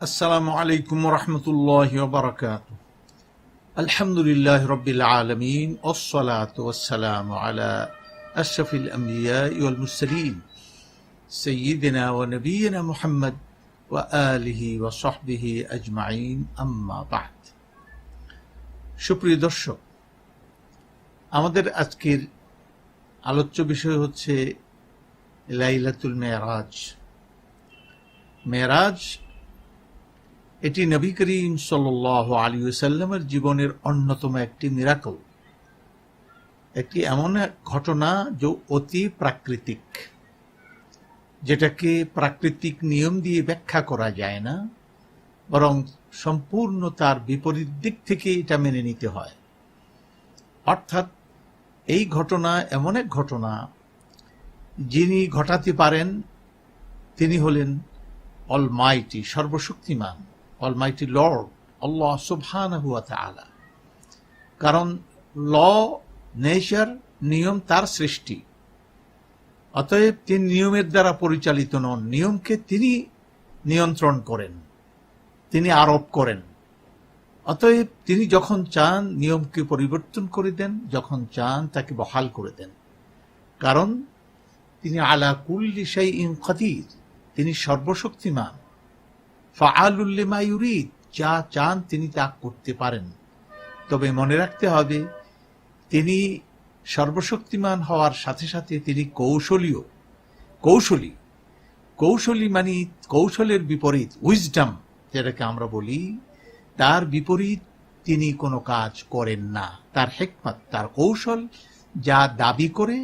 আসসালামু আলাইকুম ওয়া রাহমাতুল্লাহি ওয়া বারাকাতুহু। আলহামদুলিল্লাহি রাব্বিল আলামিন ওয়াসসালাতু ওয়াসসালামু আলা আশরাফিল আমবিয়া ওয়াল মুরসালিন সাইয়্যিদিনা ওয়া নাবিয়িনা মুহাম্মদ ওয়া আলিহি ওয়া সাহবিহি আজমাইন, আম্মা বা'দ। সুপ্রিয় দর্শক, আমাদের আজকের আলোচ্য বিষয় হচ্ছে লাইলাতুল মেরাজ। মেরাজ এটি নবী করিম সাল্লাল্লাহু আলাইহি ওয়াসাল্লামের জীবনের অন্যতম একটি মিরাকল, একটি এমন এক ঘটনা যে অতি প্রাকৃতিক, যেটাকে প্রাকৃতিক নিয়ম দিয়ে ব্যাখ্যা করা যায় না, বরং সম্পূর্ণ তার বিপরীত দিক থেকে এটা মেনে নিতে হয়। অর্থাৎ এই ঘটনা এমন এক ঘটনা যিনি ঘটাতে পারেন তিনি হলেন অলমাইটি, সর্বশক্তিমান, অলমাইটি লর্ড আল্লাহ সুবহানাহু ওয়া তাআলা। কারণ ল, নেচার, নিয়ম তার সৃষ্টি, অতএব তিনি নিয়মের দ্বারা পরিচালিত নন, নিয়মকে তিনি নিয়ন্ত্রণ করেন, তিনি আরোপ করেন। অতএব তিনি যখন চান নিয়মকে পরিবর্তন করে দেন, যখন চান তাকে বহাল করে দেন। কারণ তিনি আলা কুল্লি শাইইন কাদির, তিনি সর্বশক্তিমান। ফাআলুল লিমা ইউরিদ, যা চান তিনি তা করতে পারেন। তবে মনে রাখতে হবে তিনি সর্বশক্তিমান হওয়ার সাথে সাথে তিনি কৌশলী মানে কৌশলের বিপরীত, উইজডম যেটাকে আমরা বলি, তার বিপরীত তিনি কোনো কাজ করেন না। তার হিকমত, তার কৌশল যা দাবি করে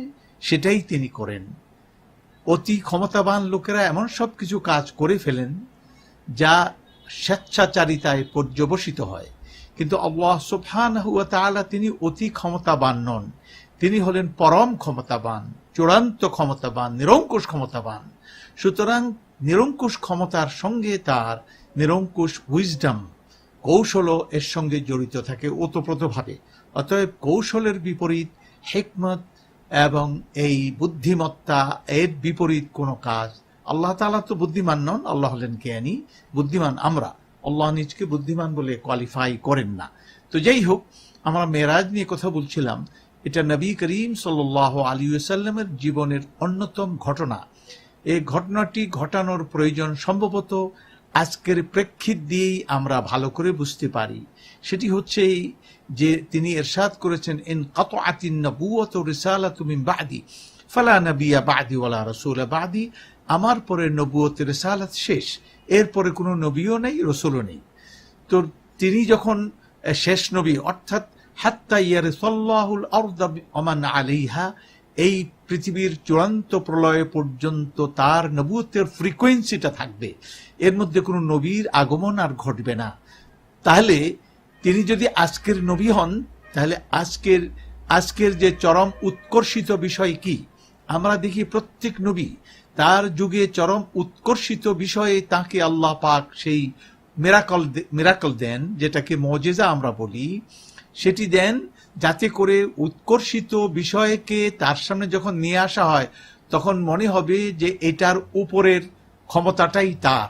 সেটাই তিনি করেন। অতি ক্ষমতাবান লোকেরা এমন সব কিছু কাজ করে ফেলেন যা স্বেচ্ছাচারিতায় পর্যবসিত হয়, কিন্তু আল্লাহ সুবহানাহু ওয়া তাআলা তিনি অতি ক্ষমতাবান নন, তিনি হলেন পরম ক্ষমতাবান, চূড়ান্ত ক্ষমতাবান, নিরঙ্কুশ ক্ষমতাবান। সুতরাং নিরঙ্কুশ ক্ষমতার সঙ্গে তার নিরঙ্কুশ উইজডম, কৌশলও এর সঙ্গে জড়িত থাকে ওতপ্রোতভাবে। অতএব কৌশলের বিপরীত হিকমত এবং এই বুদ্ধিমত্তা, এর বিপরীত কোনো কাজ আল্লাহ তাআলা তো বুদ্ধিমান নন, আল্লাহ হলেন জ্ঞানী, বুদ্ধিমান আমরা। আল্লাহ নিজকে বুদ্ধিমান বলে কোয়ালিফাই করেন না। তো যাই হোক, আমরা মেরাজ নিয়ে কথা বলছিলাম। এটা নবী করিম সাল্লাল্লাহু আলাইহি ওয়াসাল্লামের জীবনের অন্যতম ঘটনা। এই ঘটনাটি ঘটানোর প্রয়োজন সম্ভবত আজকের প্রেক্ষিত দিয়েই আমরা ভালো করে বুঝতে পারি। সেটি হচ্ছে যে তিনি ইরশাদ করেছেন, ইন কাতআতিন নবুওয়াতু রিসালাতু মিন বা'দি ফালা নবিয়্যা বা'দি ওয়ালা রাসূলা বা'দি, আমার পরে নবুয়ত রিসালাত শেষ, এরপরে কোনো নবীও নেই, রসুলও নেই। তো তিনি যখন শেষ নবী, অর্থাৎ হাত্তা ইয়ারিসাল্লাহুল আরদা ওয়া মান আলাইহা, এই পৃথিবীর চূড়ান্ত প্রলয় পর্যন্ত তার নবুয়তের ফ্রিকোয়েন্সিটা থাকবে, এর মধ্যে কোনো নবীর আগমন আর ঘটবে না। তাহলে তিনি যদি আজকের নবী হন, তাহলে আজকের যে চরম উৎকর্ষিত বিষয় কি? আমরা দেখি প্রত্যেক নবী তার যুগে চরম উৎকর্ষিত বিষয়ে তাকে আল্লাহ পাক সেই মিরাকল দেন, যেটাকে মুজিজা আমরা বলি, সেটি দেন যাতে করে উৎকর্ষিত বিষয়কে তার সামনে যখন নিয়ে আসা হয় তখন মনে হবে যে এটার উপরের ক্ষমতাটাই তার,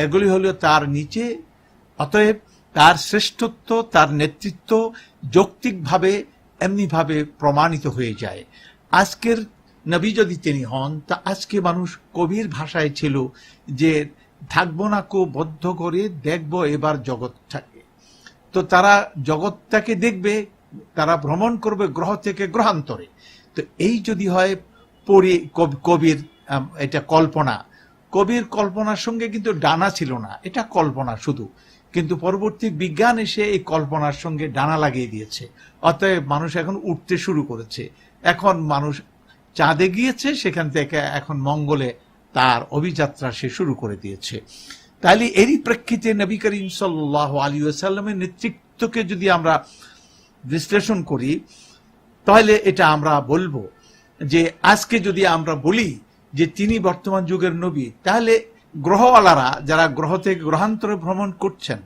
এগুলি হলো তার নিচে। অতএব তার শ্রেষ্ঠত্ব, তার নেতৃত্ব যৌক্তিকভাবে এমনিভাবে প্রমাণিত হয়ে যায়। আজকের নবী যদি তিনি হন, তা আজকে মানুষ কবির ভাষায় ছিল যে থাকবো না কো বদ্ধ করে দেখবো এবার জগৎটাকে। তো তারা জগৎটাকে দেখবে, তারা ভ্রমণ করবে গ্রহ থেকে গ্রহান্তরে। তো এই যদি হয় কবির এটা কল্পনা, কবির কল্পনার সঙ্গে কিন্তু ডানা ছিল না, এটা কল্পনা শুধু। কিন্তু পরবর্তী বিজ্ঞান এসে এই কল্পনার সঙ্গে ডানা লাগিয়ে দিয়েছে। অতএব মানুষ এখন উঠতে শুরু করেছে, এখন মানুষ চাঁদে গিয়েছে, সেখান থেকে এখন মঙ্গলে তার অভিযাত্রা সে শুরু করে দিয়েছে। তাহলে এরই প্রেক্ষিতে নবী করিম সাল্লাল্লাহু আলাইহি ওয়াসাল্লামের নেতৃত্বকে যদি আমরা বিশ্লেষণ করি, তাহলে এটা আমরা বলবো যে আজকে যদি আমরা বলি যে তিনি বর্তমান যুগের নবী, তাহলে গ্রহওয়ালারা যারা গ্রহ থেকে গ্রহান্তরে ভ্রমণ করছেন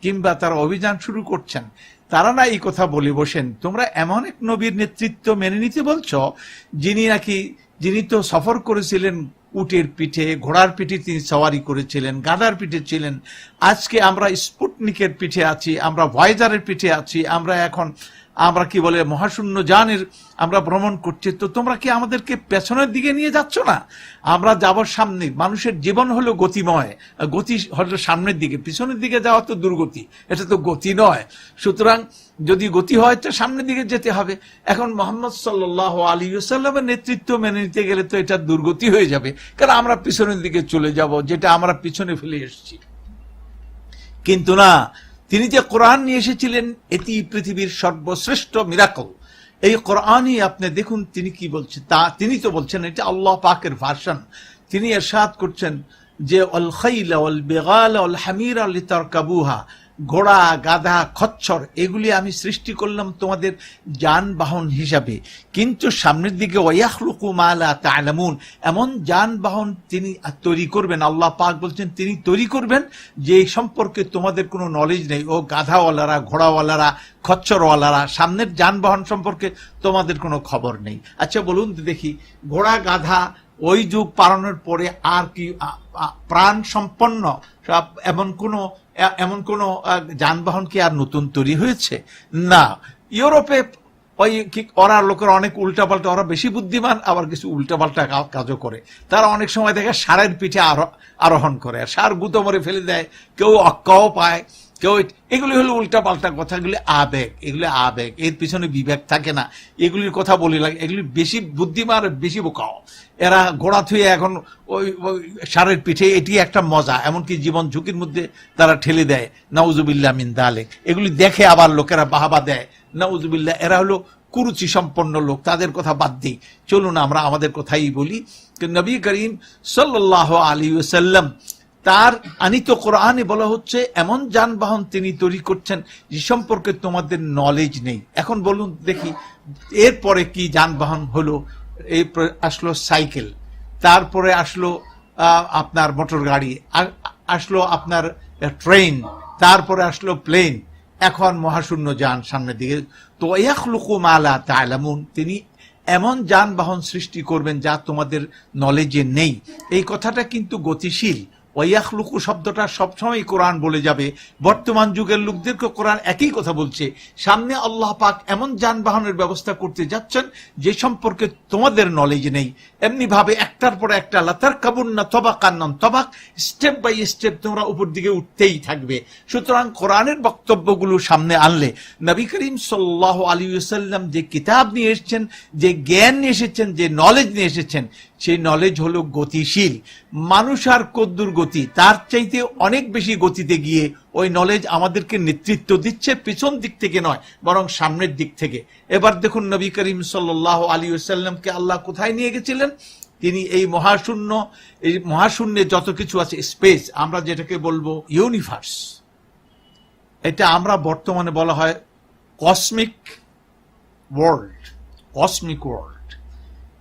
কিংবা তারা অভিযান শুরু করছেন, তারা না এই কথা বলে বসেন তোমরা এমন এক নবীর নেতৃত্ব মেনে নিতে বলছো যিনি তো সফর করেছিলেন উটের পিঠে, ঘোড়ার পিঠে তিনি সওয়ারি করেছিলেন, গাধার পিঠে ছিলেন। আজকে আমরা স্পুটনিকের পিঠে আছি, আমরা ভয়েজারের পিঠে আছি, আমরা কি বলে মহাশূন্য যানের আমরা ভ্রমণ করছি। তো তোমরা কি আমাদেরকে পেছনের দিকে নিয়ে যাচ্ছ না? আমরা যাবার সামনে। মানুষের জীবন হলো গতিময়, গতি হলো সামনের দিকে, পিছনের দিকে যাওয়া তো দুর্গতি, এটা তো গতি নয়। সুতরাং যদি গতি হয় তো সামনের দিকে যেতে হবে। এখন মুহাম্মদ সাল্লাল্লাহু আলাইহি ওয়াসাল্লামের নেতৃত্ব মেনে নিতে গেলে তো এটা দুর্গতি হয়ে যাবে, কারণ আমরা পিছনের দিকে চলে যাব, যেটা আমরা পিছনে ফেলে এসেছি। কিন্তু না, তিনি যে কোরআন নিয়ে এসেছিলেন এটি পৃথিবীর সর্বশ্রেষ্ঠ মিরাকল। এই কোরআনই আপনি দেখুন তিনি কি বলছেন, তিনি তো বলছেন এটা আল্লাহ পাকের ভার্সন। তিনি ইরশাদ করছেন যে আল খাইলা ওয়াল বিগালা ওয়াল হামিরা লিতারকাবুহা, ঘোড়া, গাধা, খচ্চর এগুলি আমি সৃষ্টি করলাম তোমাদের যানবাহন হিসাবে, কিন্তু সামনের দিকে ওয়ায়াখলুকু মা লা তা'লামুন, এমন যানবাহন তিনি তৈরি করবেন, আল্লাহ পাক বলছেন তিনি তৈরি করবেন যে সম্পর্কে তোমাদের কোনো নলেজ নেই। ও গাধাওয়ালারা, ঘোড়াওয়ালারা, খচ্চরওয়ালারা, সামনের যানবাহন সম্পর্কে তোমাদের কোনো খবর নেই। আচ্ছা বলুন দেখি, ঘোড়া গাধা ওই যুগ পারানোর পরে আর কি প্রাণ সম্পন্ন এমন কোন যানবাহন কি আর নতুন তৈরি হয়েছে? না। ইউরোপে ওরা লোকের অনেক উল্টাপাল্টা, ওরা বেশি বুদ্ধিমান, আবার কিছু উল্টাপাল্টা কাজও করে। তারা অনেক সময় দেখে ষাঁড়ের পিঠে আরোহণ করে, ষাঁড় গুঁতো মরে ফেলে দেয়, কেউ অক্কাও পায়, কেউ। এগুলি হলো উল্টাপাল্টা কথা, এগুলি আবেগ, এগুলি আবেগ, এর পিছনে বিবেক থাকে না। এগুলির কথা বলি লাগে, এগুলি বেশি বুদ্ধিমান, বেশি বোকাও। এরা ঘোড়া থুয়ে এখন ওই ষাঁড়ের পিঠে, এটি একটা মজা, এমনকি জীবন ঝুঁকির মধ্যে তারা ঠেলে দেয়। নাউজুবিল্লাহ মিন যালিক। এগুলি দেখে আবার লোকেরা বাহাবা দেয়, নাউজুবিল্লাহ। এরা হলো কুরুচি সম্পন্ন লোক, তাদের কথা বাদ দিই। চলুন আমরা আমাদের কথাই বলি। নবী করিম সাল্লাল্লাহু আলাইহি ওয়াসাল্লাম তার আনিত কোরআনে বলা হচ্ছে এমন যানবাহন তিনি তৈরি করছেন যে সম্পর্কে তোমাদের নলেজ নেই। এখন বলুন দেখি, এরপরে কি যানবাহন হলো? এই আসলো সাইকেল, তারপরে আসলো আপনার মোটর গাড়ি, আসলো আপনার ট্রেন, তারপরে আসলো প্লেন, এখন মহাশূন্য যান সামনের দিকে। তো ইয়াখলুকু মা লা তা'লামুন, তিনি এমন যানবাহন সৃষ্টি করবেন যা তোমাদের নলেজে নেই। এই কথাটা কিন্তু গতিশীল। ওয়াইয়াখলুকু শব্দটা সবসময় কোরআন বলে যাবে। বর্তমান যুগের লোকদেরকে কোরআন একই কথা বলছে। সামনে আল্লাহ পাক এমন যানবাহনের ব্যবস্থা করতে যাচ্ছেন যে সম্পর্কে তোমাদের নলেজ নেই। এমনি ভাবে একটার পর একটা লাতারকাবুন্না তাবাকান আন তাবাক, স্টেপ বাই স্টেপ তোমরা উপর দিকে উঠতেই থাকবে। সুতরাং কোরআনের বক্তব্যগুলো সামনে আনলে নবী করিম সাল্লাল্লাহু আলাইহি ওয়াসাল্লাম যে কিতাব নিয়ে এসেছেন, যে জ্ঞান নিয়ে এসেছেন, যে নলেজ নিয়ে এসেছেন, সেই নলেজ হলো গতিশীল। মানুষ আর কদ্দুর গতি, তার চাইতে অনেক বেশি গতিতে গিয়ে ওই নলেজ আমাদেরকে নেতৃত্ব দিচ্ছে, পিছন দিক থেকে নয় বরং সামনের দিক থেকে। এবার দেখুন নবী করিম সাল্লাল্লাহু আলাইহি ওয়াসাল্লামকে আল্লাহ কোথায় নিয়ে গেছিলেন? তিনি এই মহাশূন্যে যত কিছু আছে, স্পেস, আমরা যেটাকে বলবো ইউনিভার্স, এটা আমরা বর্তমানে বলা হয় কসমিক ওয়ার্ল্ড। কসমিক ওয়ার্ল্ড,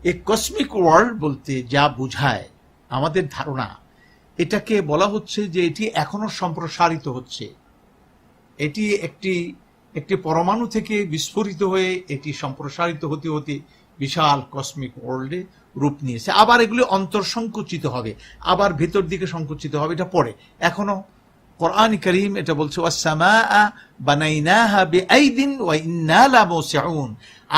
এই কসমিক ওয়ার্ল্ড বলতে যা বোঝায় আমাদের ধারণা, এটাকে বলা হচ্ছে যে এটি এখনো সম্প্রসারিত হচ্ছে। এটি একটি পরমাণু থেকে বিস্ফোরিত হয়ে এটি সম্প্রসারিত হতে হতে বিশাল কসমিক ওয়ার্ল্ডে রূপ নিয়েছে। আবার এগুলি অন্তর্সংকুচিত হবে, আবার ভেতর দিকে সংকুচিত হবে, এটা পরে। এখনো কোরআন কারীম এটা বলছে ওয়াস-সামাআ বানাইনাহা বিআইদিন ওয়া ইন্না লামুসিউন,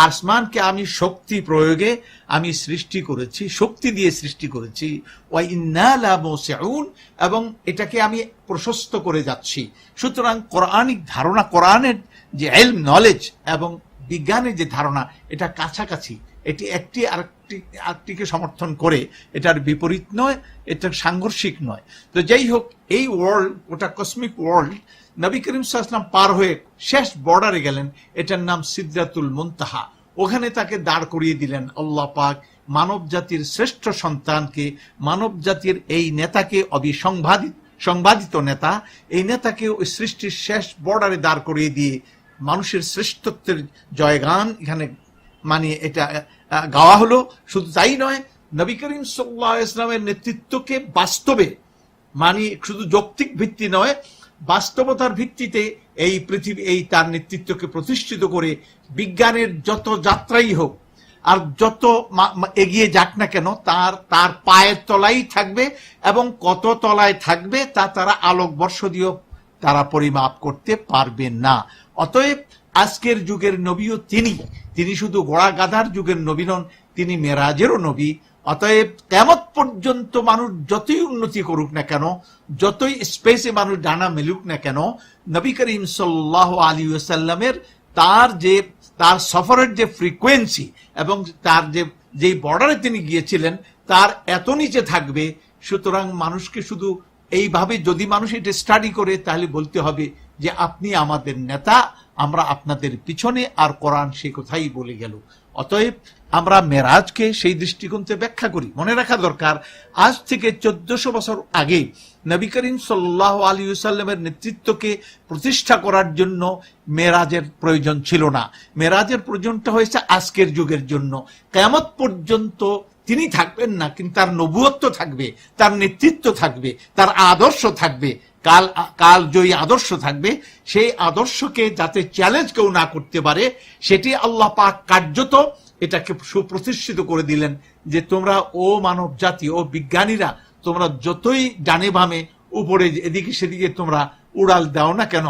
আসমানকে আমি শক্তি প্রয়োগে আমি সৃষ্টি করেছি, শক্তি দিয়ে সৃষ্টি করেছি। ওয়া ইন্না লামুসিউন, এবং এটাকে আমি প্রশস্ত করে যাচ্ছি। সুতরাং কোরআনিক ধারণা, কোরআনের যে ইলম, নলেজ এবং বিজ্ঞানের যে ধারণা, এটা কাছাকাছি। এটি একটি আরেকটিকে সমর্থন করে, এটার বিপরীত নয়, এটা সাংঘর্ষিক নয়। তো যাই হোক, এই ওয়ার্ল্ড, ওটা কসমিক ওয়ার্ল্ড, নবী করিম সাল্লাল্লাহু আলাইহি ওয়াসাল্লাম পার হয়ে শেষ বর্ডারে গেলেন, এটার নাম সিদরাতুল মুনতাহা। ওখানে তাকে দাঁড় করিয়ে দিলেন আল্লাহ পাক, মানব জাতির শ্রেষ্ঠ সন্তানকে, মানব জাতির এই নেতাকে, সংবাদিত নেতা, এই নেতাকে ওই সৃষ্টির শেষ বর্ডারে দাঁড় করিয়ে দিয়ে মানুষের শ্রেষ্ঠত্বের জয়গান এখানে মানে এটা গাওয়া হলো। শুধু তাই নয়, নবী করিম সাল্লাল্লাহু আলাইহি ওয়াসাল্লামের নেতৃত্বকে বাস্তবে, মানে শুধু যৌক্তিক ভিত্তি নয়, বাস্তবতার ভিত্তিতে এই পৃথিবী, এই তার নেতৃত্বকে প্রতিষ্ঠিত করে বিজ্ঞানের যত যাত্রাই হোক, আর যত এগিয়ে যাক না কেন তার পায়ের তলাই থাকবে, এবং কত তলায় থাকবে তা তারা আলোকবর্ষ দিয়েও তারা পরিমাপ করতে পারবে না। অতএব আজকের যুগের নবীও তিনি শুধু ঘোড়া গাধার যুগের নবী নন, তিনি মেরাজেরও নবী। অতএব কিয়ামত পর্যন্ত মানুষ যতই উন্নতি করুক না কেন, যতই স্পেসে মানুষ ডানা মেলুক না কেন, নবী করিম সাল্লাল্লাহু আলাইহি ওয়াসাল্লামের তার সফরের যে ফ্রিকোয়েন্সি এবং তার যে বর্ডারে তিনি গিয়েছিলেন তার এত নিচে থাকবে। সুতরাং মানুষকে শুধু এইভাবে যদি মানুষ এটা স্টাডি করে তাহলে বলতে হবে যে আপনি আমাদের নেতা, আমরা আপনাদের পিছনে, আর কোরআন সেই কথাই বলে গেল। অতএব আমরা মেরাজকে সেই দৃষ্টিকোণ থেকে ব্যাখ্যা করি। মনে রাখা দরকার, আজ থেকে 1400 বছর আগে নবী করিম সাল্লাল্লাহু আলাইহি ওয়াসাল্লামের নেতৃত্বকে প্রতিষ্ঠা করার জন্য মেরাজের প্রয়োজন ছিল না। মেরাজের প্রয়োজনটা হয়েছে আজকের যুগের জন্য। কিয়ামত পর্যন্ত তিনি থাকবেন না, কিন্তু তার নবুয়ত্ব থাকবে, তার নেতৃত্ব থাকবে, তার আদর্শ থাকবে, কালজয়ী আদর্শ থাকবে। সেই আদর্শকে যাতে চ্যালেঞ্জ কেউ না করতে পারে, সেটি আল্লাহ পাক কার্যত এটাকে সুপ্রতিষ্ঠিত করে দিলেন যে তোমরা ও মানব জাতি, ও বিজ্ঞানীরা, তোমরা যতই ডানে বামে উপরে এদিকে সেদিকে তোমরা উড়াল দাও না কেন,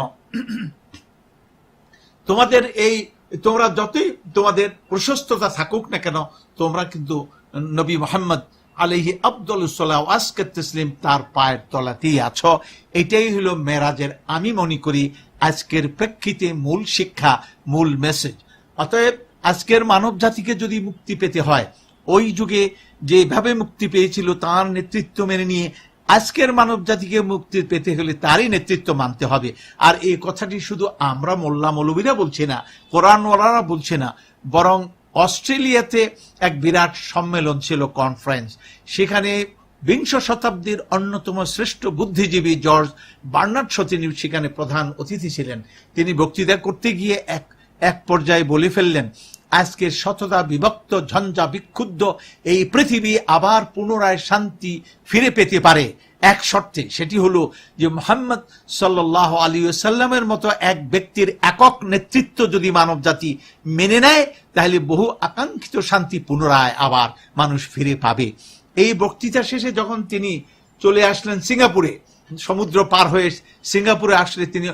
তোমরা যতই তোমাদের প্রশস্ততা থাকুক না কেন, তোমরা কিন্তু নবী মুহাম্মদ আলাইহি আফদালুস সালাত ওয়া আজকাত তাসলিম তার পায়ের তলাতেই আছো। এটাই হলো মেরাজের, আমি মনে করি, আজকের প্রেক্ষিতে মূল শিক্ষা, মূল মেসেজ। অতএব আজকের মানব জাতিকে যদি মুক্তি পেতে হয়, ওই যুগে যেভাবে মুক্তি পেয়েছিল তার নেতৃত্ব মেনে নিয়ে আজকের মানব জাতিকে মুক্তি পেতে হলে তারই নেতৃত্ব মানতে হবে। আর এই কথাটি শুধু আমরা মোল্লা মৌলবীরা বলছি না, কোরআনওয়ালারা বলছে না, বরং অস্ট্রেলিয়াতে এক বিরাট সম্মেলন ছিল, কনফারেন্স। সেখানে 20 শতাব্দীর অন্যতম শ্রেষ্ঠ বুদ্ধিজীবী জর্জ বার্নার্ড শ তিনি সেখানে প্রধান অতিথি ছিলেন। তিনি বক্তৃতা করতে গিয়ে এক পর্যায়ে বলে ফেললেন, আজকের শততা বিভক্ত, ঝঞ্ঝা বিক্ষুব্ধ এই পৃথিবী আবার পুনরায় শান্তি ফিরে পেতে পারে এক শর্তে, সেটি হলো যে মুহাম্মদ সাল্লাল্লাহু আলাইহি ওয়াসাল্লামের মতো এক ব্যক্তির একক নেতৃত্ব যদি মানব জাতি মেনে নেয়, তাহলে বহু আকাঙ্ক্ষিত শান্তি পুনরায় আবার মানুষ ফিরে পাবে। এই বক্তৃতা শেষে যখন তিনি চলে আসলেন সিঙ্গাপুরে, সমুদ্র পার হয়ে সিঙ্গাপুরে আসলে তিনি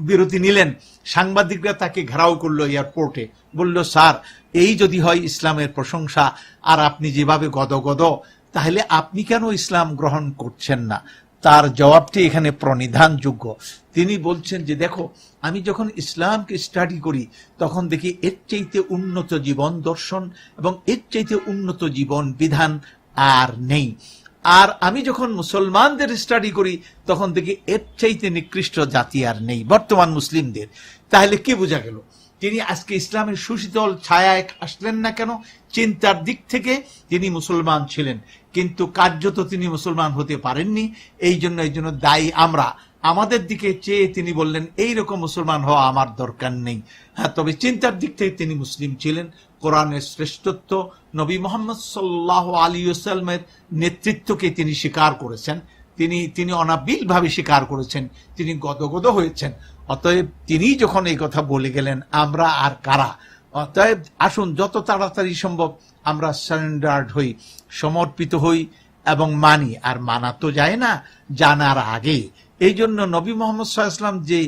বিরতি নিলেন। সাংবাদিকরা তাকে ঘেরাও করলো এয়ারপোর্টে, বলল, স্যার, এই যদি হয় ইসলামের প্রশংসা, আর আপনি যেভাবে গদগদ, তাহলে আপনি কেন ইসলাম গ্রহণ করছেন না? তার জবাবটি এখানে প্রণিধানযোগ্য। তিনি বলছেন যে দেখো, আমি যখন ইসলামকে স্টাডি করি তখন দেখি এর চাইতে উন্নত জীবন দর্শন এবং এর চাইতে উন্নত জীবন বিধান আর নেই। আর আমি যখন মুসলমানদের স্টাডি করি তখন দেখি এর চাইতে নিকৃষ্ট জাতি আর নেই, বর্তমান মুসলিমদের। তাহলে কি বোঝা গেল? তিনি আজকে ইসলামের সুশীতল ছায়ায় আসলেন না কেন? চিন্তার দিক থেকে তিনি মুসলমান ছিলেন, কিন্তু কার্যত তিনি মুসলমান হতে পারেননি। এই জন্য দায়ী আমরা। আমাদের দিকে চেয়ে তিনি বললেন, এইরকম মুসলমান হওয়া আমার দরকার নেই। হ্যাঁ, তবে চিন্তার দিক থেকে তিনি মুসলিম ছিলেন। কোরআনের শ্রেষ্ঠত্ব, নবী মুহাম্মদ সাল্লাল্লাহু আলাইহি ওয়াসাল্লামের নেতৃত্বকে তিনি স্বীকার করেছেন, তিনি অনাবিল ভাবে স্বীকার করেছেন, তিনি গদগদ হয়েছেন। অতএব তিনি যখন এই কথা বলে গেলেন, আমরা আর কারা? অতএব আসুন যত তাড়াতাড়ি সম্ভব আমরা সারেন্ডার্ড হই, সমর্পিত হই এবং মানি। আর মানা তো যায় না জানার আগে। এই জন্য নবী মুহাম্মদ সাল্লাল্লাহু আলাইহি ওয়াসাল্লাম যে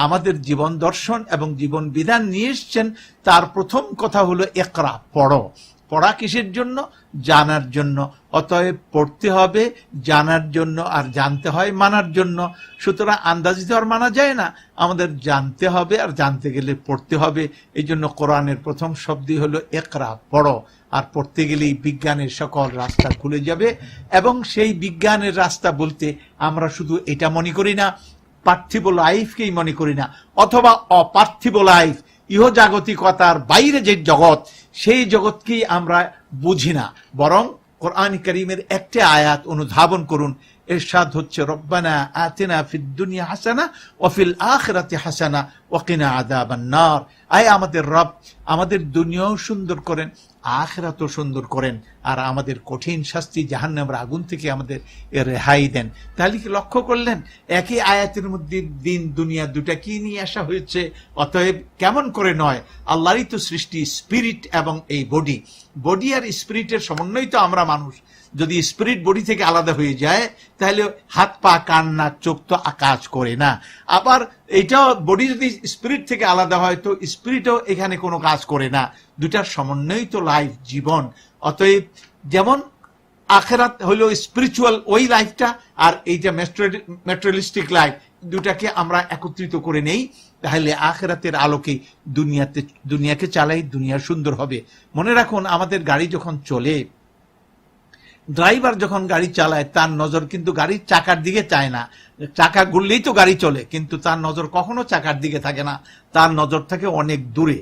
আমাদের জীবন দর্শন এবং জীবন বিধান নিয়ে এসছেন, তার প্রথম কথা হলো ইকরা, পড়ো। পড়া কিসের জন্য? জানার জন্য। অতএব পড়তে হবে জানার জন্য, আর জানতে হয় মানার জন্য। সুতরাং আন্দাজিত আর মানা যায় না, আমাদের জানতে হবে, আর জানতে গেলে পড়তে হবে। এই জন্য কোরআনের প্রথম শব্দই হলো ইকরা, পড়ো। আর পড়তে গেলেই বিজ্ঞানের সকল রাস্তা খুলে যাবে। এবং সেই বিজ্ঞানের রাস্তা বলতে আমরা শুধু এটা মনে করি না, পার্থিব লাইফকেই মনে করি না, অথবা অপার্থিব লাইফ, ইহজাগতিকতার বাইরে যে জগৎ, সেই জগৎকেই আমরা বুঝি না। বরং কোরআন কারীমের একটা আয়াত অনুধাবন করুন, ইরশাদ হচ্ছে রব্বানা আতিনা ফিদ দুনিয়া হাসানা ওয়া ফিল আখিরাতি হাসানা ওয়া কিনা আযাবান নার। আয় আমাদের রব, আমাদের দুনিয়াও সুন্দর করেন, আখিরাতও সুন্দর করেন, আর আমাদের কঠিন শাস্তি জাহান্নামের আগুন থেকে আমাদের রেহাই দেন। তাহলে কি লক্ষ্য করলেন একই আয়াতের মধ্যে দিন দুনিয়া দুটা কি নিয়ে আসা হয়েছে? অতএব কেমন করে নয়, আল্লাহরই তো সৃষ্টি, স্পিরিট এবং এই বডি, বডি আর স্পিরিটের সমন্বয় তো আমরা মানুষ। যদি স্পিরিট বডি থেকে আলাদা হয়ে যায় তাহলে হাত পা কান নাক চোখ তো কাজ করে না। আবার এইটাও বডি যদি স্পিরিট থেকে আলাদা হয় তো স্পিরিটও এখানে কোনো কাজ করে না। দুটার সমন্বয় তো লাইফ, জীবন। অতএব যেমন আখেরাত হলো স্পিরিচুয়াল ওই লাইফটা, আর এইটা ম্যাটেরিয়ালিস্টিক লাইফ, দুটাকে আমরা একত্রিত করে নেই, তাহলে আখেরাতের আলোকে দুনিয়াকে চালাই, দুনিয়া সুন্দর হবে। মনে রাখুন, আমাদের গাড়ি যখন চলে, ড্রাইভার যখন গাড়ি চালায় তার নজর কিন্তু গাড়ির চাকার দিকে চায় না। চাকা ঘুরলেই তো গাড়ি চলে, কিন্তু তার নজর কখনো চাকার দিকে থাকে না, তার নজর থাকে অনেক দূরে।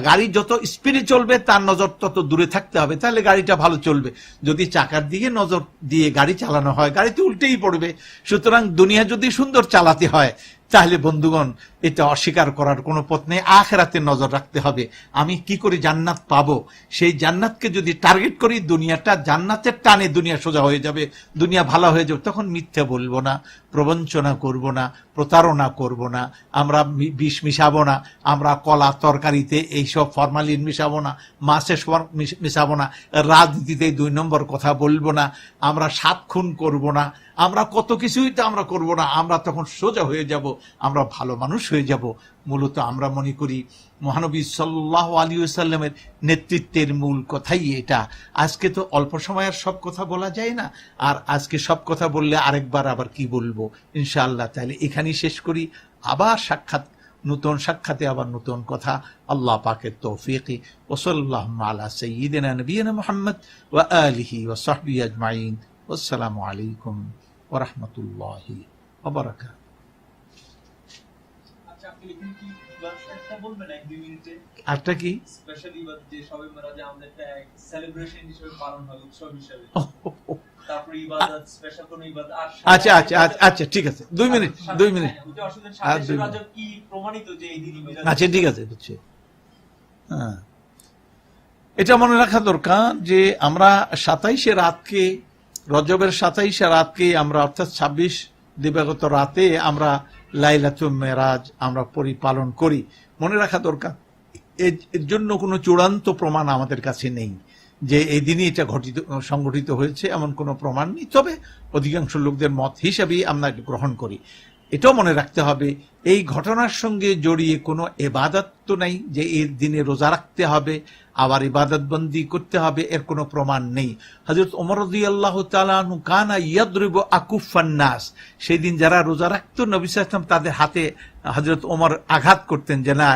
গাড়ি যত স্পিডে চলবে তার নজর তত দূরে থাকতে হবে, তাহলে গাড়িটা ভালো চলবে। যদি চাকার দিকে নজর দিয়ে গাড়ি চালানো হয়, গাড়িতে উল্টেই পড়বে। সুতরাং দুনিয়া যদি সুন্দর চালাতে হয় তাহলে বন্ধুগণ এটা অস্বীকার করার কোনো পথ নেই। আখিরাতে নজর রাখতে হবে, আমি কি করে জান্নাত পাবো। সেই জান্নাতকে যদি টার্গেট করি, দুনিয়াটা জান্নাতের টানে দুনিয়া সোজা হয়ে যাবে, দুনিয়া ভালো হয়ে যাবে। তখন মিথ্যা বলবো না, প্রবঞ্চনা করব না, প্রতারণা করব না, আমরা বিষ মিশাবো না, আমরা কলা তরকারিতে এইসব ফরমালিন মিশাবো না, মাছে মিশাবো না, রাজনীতিতে 2 নম্বর কথা বলবো না, আমরা 7 খুন করব না, আমরা কত কিছুই তো আমরা করব না। আমরা তখন সোজা হয়ে যাব, আমরা ভালো মানুষ হয়ে যাব। মূলত আমরা মনে করি মহানবী সাল্লাল্লাহু আলাইহি ওয়াসাল্লামের নেতৃত্বের মূল কথাই এটা। আজকে তো অল্প সময়ের সব কথা বলা যায় না, আর আজকে সব কথা বললে আরেকবার আবার কি বলবো। ইনশাআল্লাহ তাহলে এখানেই শেষ করি, আবার নতুন সাক্ষাতে আবার নতুন কথা। আল্লাহ পাকের তৌফিকে। ওয়া সাল্লাল্লাহু আলা সাইয়্যিদিনা নবিয়িনা মুহাম্মদ ওয়া আলিহি ওয়া সাহবিহি আজমাইন। আসসালামু আলাইকুম ওয়া রাহমাতুল্লাহি ওয়া বারাকাতুহু। আচ্ছা, আপনি কি ইবাদতটা বলবেন 1-2 মিনিটে? আরটা কি স্পেশাল ইবাদত যে শবে মেরাজ আমাদের একটা সেলিব্রেশন হিসেবে পালন হয়, উৎসব হিসেবে, তারপর ইবাদত, স্পেশাল কোন ইবাদত। আচ্ছা আচ্ছা আচ্ছা, ঠিক আছে, 2 মিনিট 2 মিনিট। ওটা আসলে সাতাশে রজব কি প্রমাণিত যে এই দিনই মিলাদ? আচ্ছা ঠিক আছে, বুঝছি। হ্যাঁ, এটা মনে রাখা দরকার যে আমরা 27শে রাতকে, রজবের 27শে রাতকে আমরা, অর্থাৎ 26 দিবাগত রাতে আমরা লাইলাতুল মেরাজ আমরা পরিপালন করি। মনে রাখা দরকার এর জন্য কোনো চূড়ান্ত প্রমাণ আমাদের কাছে নেই যে এই দিনই এটা সংগঠিত হয়েছে, এমন কোনো প্রমাণ নেই। তবে অধিকাংশ লোকদের মত হিসাবেই আমরা গ্রহণ করি। এটাও মনে রাখতে হবে এই ঘটনার সঙ্গে জড়িয়ে কোনো ইবাদত তো নাই যে এই দিনে রোজা রাখতে হবে আবার ইবাদত বন্দি করতে হবে, এর কোনো প্রমাণ নেই। হযরত ওমর রাদিয়াল্লাহু তাআলা আনহু কানা ইয়াদরিবু আকুফান নাস, সেই দিন যারা রোজা রাখতো নবী সাল্লাল্লাহু আলাইহি ওয়াসাল্লাম তাদের হাতে হযরত ওমর আঘাত করতেন যে না,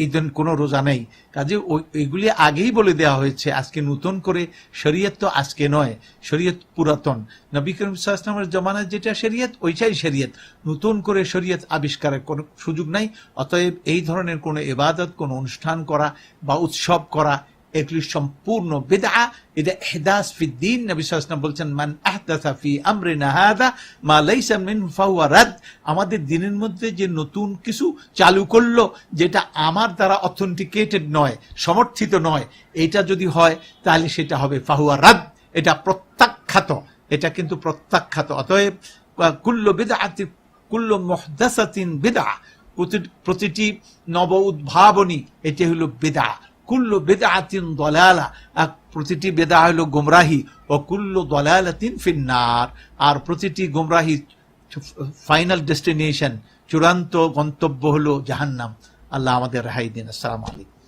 এই দিন কোনো রোজা নেই। কাজে এইগুলি আগেই বলে দেওয়া হয়েছে। আজকে নতুন করে, শরীয়ত তো আজকে নয়, শরীয়ত পুরাতন। নবী করিম সাল্লাল্লাহু আলাইহি ওয়াসাল্লামের জামানায় যেটা শরীয়ত ওইটাই শরীয়ত, নতুন করে শরীয়ত আবিষ্কারের কোনো সুযোগ নাই। অতএব এই ধরনের কোনো ইবাদত, কোনো অনুষ্ঠান করা বা উৎসব করা এগুলি সম্পূর্ণ বিদআ, এটা ইহদাস ফিদ দ্বীন। নবী সাল্লাল্লাহু আলাইহি ওয়াসাল্লাম বলছেন মান আহদাসা ফি আমরিনা হাযা মা লাইসা মিনহু ফাহুয়া রাদ। আমাদের দিনের মধ্যে যে নতুন কিছু চালু করলো যেটা আমার দ্বারা অথেন্টিকেটেড নয়, সমর্থিত নয়, এটা যদি হয় তাহলে সেটা হবে ফাহুয়া রাদ, এটা প্রত্যাখ্যাত, এটা কিন্তু প্রত্যাখ্যাত। অতএব কুল্লু বিদআতিন কুল্লু মুহদাসাতিন বিদআ, প্রতিটি নব উদ্ভাবনী এটি হলো বিদআ। কুল্লু বিদআতিন দালালা, প্রতিটি বিদআ হলো গোমরাহি। ও কুল্লু দালালাতিন ফিন্নার, আর প্রতিটি গোমরাহি ফাইনাল ডেস্টিনেশন, চূড়ান্ত গন্তব্য হলো জাহান্নাম। আল্লাহ আমাদের রেহাই দিন। আসসালামু আলাইকুম।